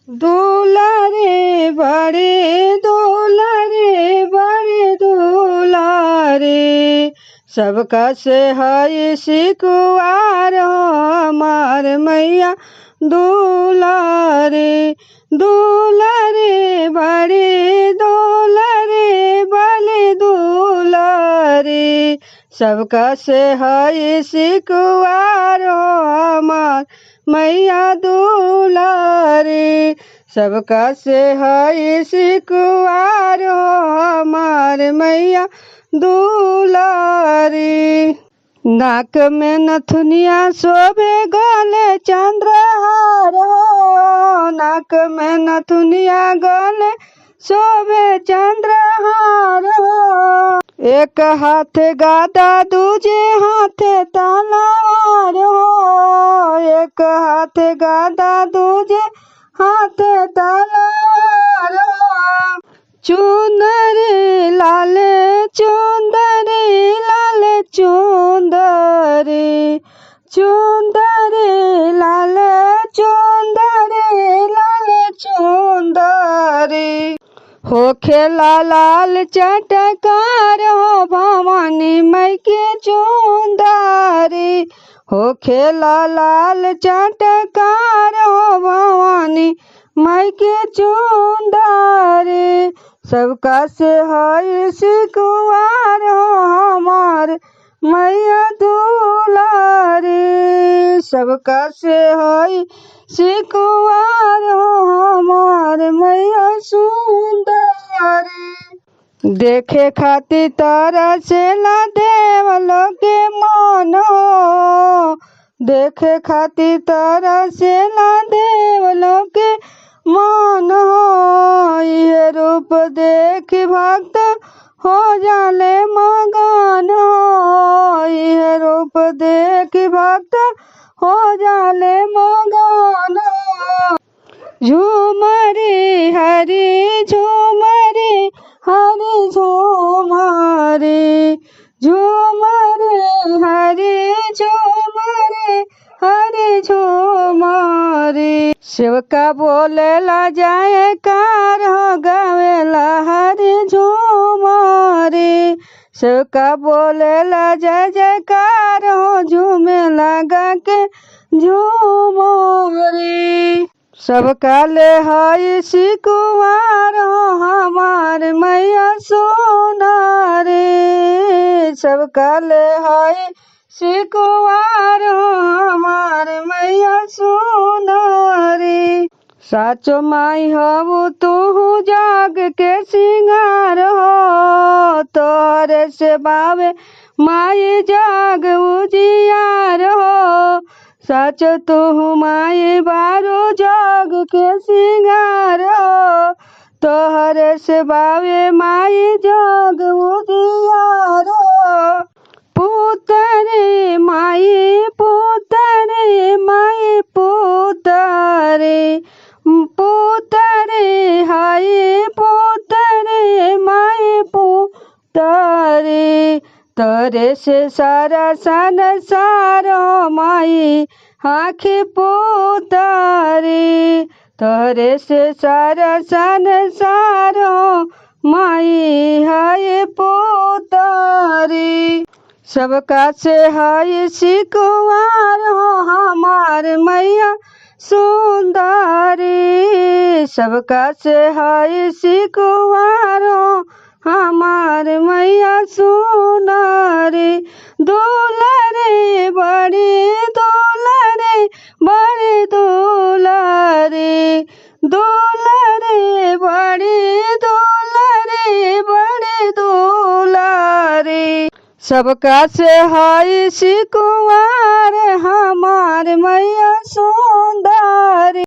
दुलारे बड़े दुलारे बड़े दुलारे सबका से है सिकुआर हमार मैया दुलारे दुलारे बड़े दुलारे बड़े दुलारे सबका से है सिकुआर हमार मैया दुलारे सबका से है सिकुआर हमार मैया दुलारी। नाक में नथुनिया शोभे गले चंद्रहार हो, नाक में नथुनिया गले शोभे चंद्रहार हो। एक हाथ गादा दूजे हाथ तलवार हो, एक हाथ गादा दूजे हाथ तलवार हो। चुंदरी लाल चुंदरी लाल चुंदरी चुंदरी लाल चुंदरी लाल चुंदरी हो खेला लाल चटकार हो भवानी माई के चुंदरी हो खेला लाल चटकार हो भवानी माई के चुंदरी सबका से है सिकुआर हो हमार मैया दुलारी सबका से है सिकुआर हो हमार मैया सुंदरी। देखे खातिर तारा से ला देवलों के मन हो, देखे खातिर तारा से ला देवलों के मन हो। यह रूप देख भक्त हो जाले मगन हो, यह रूप देख भक्त हो जाले मगन हो। झूमरी हरी झूमरी हरी झूमरी झूमरी हरी झूमरी हरी झूमरी शिवका बोलेला जाए कार हो गावेला हरी झूमरी शिवका बोलेला जय जयकार हो झूमे लगा के झूमरी सबका ले है सिकुआर हो हमार मैया सोनारी सबका ले है सिकुआर हो हमार मैया सोनारी। साचो माई हबू तू जाग के सिंगार हो तोहरे से बावे माई जाग उजियार हो साचो तू माई बारो जाग के सिंगार हो तोहरे से बावे माई जाग उजियार हो। पुतरे माई पुतरे माई पुतरे पुतरे हाय पुतरे माई पुतरे तोरे से सारा संसार हो माई आँखी पुतरे तोरे से सारा संसार हो माई हाय पुतरे सबका से है सिकुआर हो हमार मैया सुंदरी सबका से है सिकुआर हो हमार मैया सुंदरी। दुलारे बड़े दुलारे बड़े दुलारे दुलारे बड़े दुलारे बड़े दुलारे सबका से है सिकुआर हमार मैया सुंदरी।